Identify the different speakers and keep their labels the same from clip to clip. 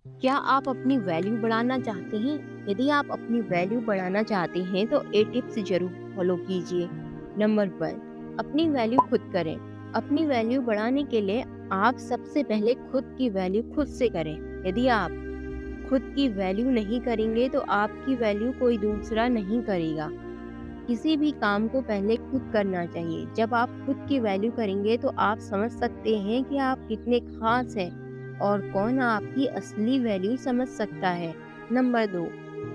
Speaker 1: क्या आप अपनी वैल्यू बढ़ाना चाहते हैं? यदि आप अपनी वैल्यू बढ़ाना चाहते हैं तो ये टिप्स ज़रूर फॉलो कीजिए। नंबर 1, अपनी वैल्यू खुद करें। अपनी वैल्यू बढ़ाने के लिए आप सबसे पहले खुद की वैल्यू खुद से करें। यदि आप खुद की वैल्यू नहीं करेंगे तो आपकी वैल्यू कोई दूसरा नहीं करेगा। किसी भी काम को पहले खुद करना चाहिए। जब आप खुद की वैल्यू करेंगे तो आप समझ सकते हैं कि आप कितने खास हैं और कौन आपकी असली वैल्यू समझ सकता है। नंबर 2,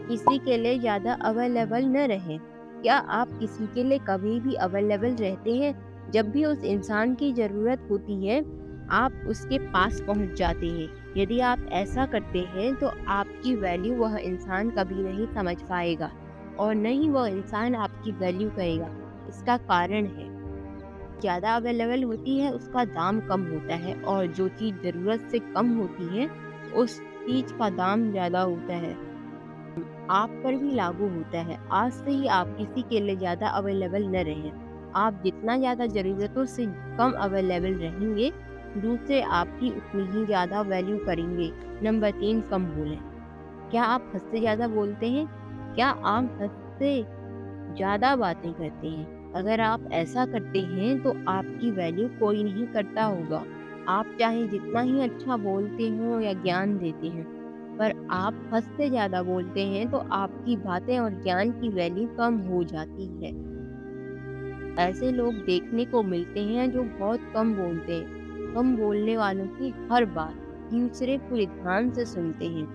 Speaker 1: किसी के लिए ज़्यादा अवेलेबल न रहें। क्या आप किसी के लिए कभी भी अवेलेबल रहते हैं? जब भी उस इंसान की ज़रूरत होती है, आप उसके पास पहुंच जाते हैं। यदि आप ऐसा करते हैं तो आपकी वैल्यू वह इंसान कभी नहीं समझ पाएगा और न ही वह इंसान आपकी वैल्यू करेगा। इसका कारण है, ज़्यादा अवेलेबल होती है उसका दाम कम होता है और जो चीज़ ज़रूरत से कम होती है उस चीज़ का दाम ज़्यादा होता है। आप पर भी लागू होता है। आज से ही आप किसी के लिए ज़्यादा अवेलेबल न रहें। आप जितना ज़्यादा ज़रूरतों से कम अवेलेबल रहेंगे, दूसरे आपकी उतनी ही ज़्यादा वैल्यू करेंगे। नंबर 3, कम बोलें। क्या आप हद से ज़्यादा बोलते हैं? क्या आप हद से ज़्यादा बातें करते हैं? अगर आप ऐसा करते हैं तो आपकी वैल्यू कोई नहीं करता होगा। आप चाहे जितना ही अच्छा बोलते हो या ज्ञान देते हैं, पर आप हद से ज़्यादा बोलते हैं तो आपकी बातें और ज्ञान की वैल्यू कम हो जाती है। ऐसे लोग देखने को मिलते हैं जो बहुत कम बोलते हैं। कम बोलने वालों की हर बात दूसरे पूरे ध्यान से सुनते हैं।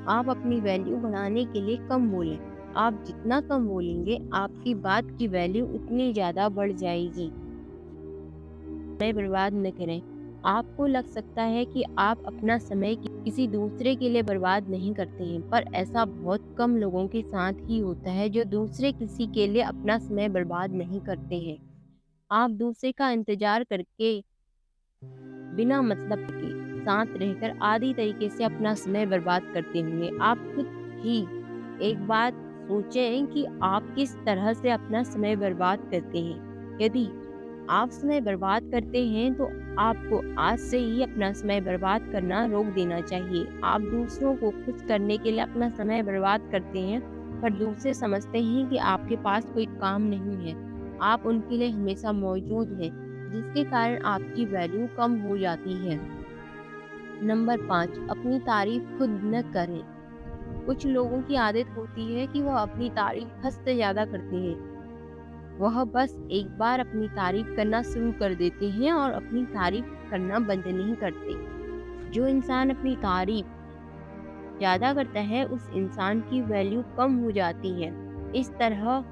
Speaker 1: आप अपनी वैल्यू बढ़ाने के लिए कम बोलें। आप जितना कम बोलेंगे, आपकी बात की वैल्यू उतनी ज़्यादा बढ़ जाएगी। समय बर्बाद न करें। आपको लग सकता है कि आप अपना समय किसी दूसरे के लिए बर्बाद नहीं करते हैं, पर ऐसा बहुत कम लोगों के साथ ही होता है जो दूसरे किसी के लिए अपना समय बर्बाद नहीं करते हैं। आप दूसरे का इंतजार करके बिना मतलब के साथ रहकर आधी तरीके से अपना समय बर्बाद करते होंगे। आप खुद ही एक बात सोचें कि आप किस तरह से अपना समय बर्बाद करते हैं। यदि आप समय बर्बाद करते हैं तो आपको आज से ही अपना समय बर्बाद करना रोक देना चाहिए। आप दूसरों को खुश करने के लिए अपना समय बर्बाद करते हैं, पर दूसरे समझते हैं कि आपके पास कोई काम नहीं है। आप उनके लिए हमेशा मौजूद हैं, जिसके कारण आपकी वैल्यू कम हो जाती है। नंबर 5, अपनी तारीफ खुद न करें। कुछ लोगों की आदत होती है कि वह अपनी तारीफ हद से ज़्यादा करते हैं। वह बस एक बार अपनी तारीफ करना शुरू कर देते हैं और अपनी तारीफ करना बंद नहीं करते। जो इंसान अपनी तारीफ ज़्यादा करता है उस इंसान की वैल्यू कम हो जाती है। इस तरह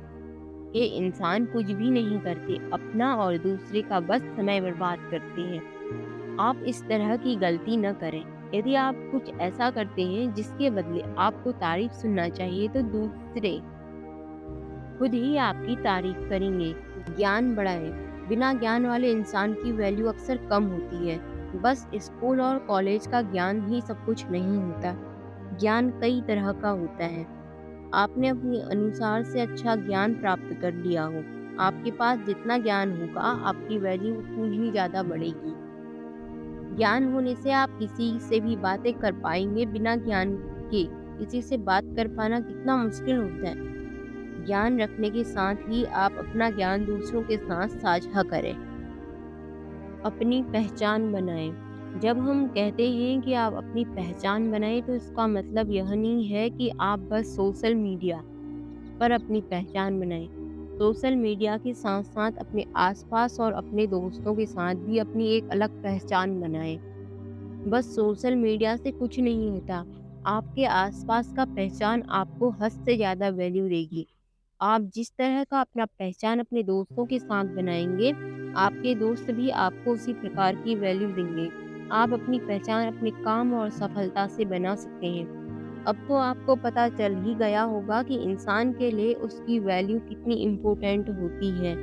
Speaker 1: के इंसान कुछ भी नहीं करते, अपना और दूसरे का बस समय बर्बाद करते हैं। आप इस तरह की गलती न करें। यदि आप कुछ ऐसा करते हैं जिसके बदले आपको तारीफ सुनना चाहिए तो दूसरे खुद ही आपकी तारीफ करेंगे। ज्ञान बढ़ाएं। बिना ज्ञान वाले इंसान की वैल्यू अक्सर कम होती है। बस स्कूल और कॉलेज का ज्ञान ही सब कुछ नहीं होता। ज्ञान कई तरह का होता है। आपने अपने अनुसार से अच्छा ज्ञान प्राप्त कर लिया हो। आपके पास जितना ज्ञान होगा, आपकी वैल्यू उतनी ही ज़्यादा बढ़ेगी। ज्ञान होने से आप किसी से भी बातें कर पाएंगे। बिना ज्ञान के किसी से बात कर पाना कितना मुश्किल होता है। ज्ञान रखने के साथ ही आप अपना ज्ञान दूसरों के साथ साझा करें। अपनी पहचान बनाएं। जब हम कहते हैं कि आप अपनी पहचान बनाएं तो इसका मतलब यह नहीं है कि आप बस सोशल मीडिया पर अपनी पहचान बनाएं। सोशल मीडिया के साथ साथ अपने आसपास और अपने दोस्तों के साथ भी अपनी एक अलग पहचान बनाएं। बस सोशल मीडिया से कुछ नहीं होता। आपके आसपास का पहचान आपको हद से ज़्यादा वैल्यू देगी। आप जिस तरह का अपना पहचान अपने दोस्तों के साथ बनाएंगे, आपके दोस्त भी आपको उसी प्रकार की वैल्यू देंगे। आप अपनी पहचान अपने काम और सफलता से बना सकते हैं। अब तो आपको पता चल ही गया होगा कि इंसान के लिए उसकी वैल्यू कितनी इम्पोर्टेंट होती है।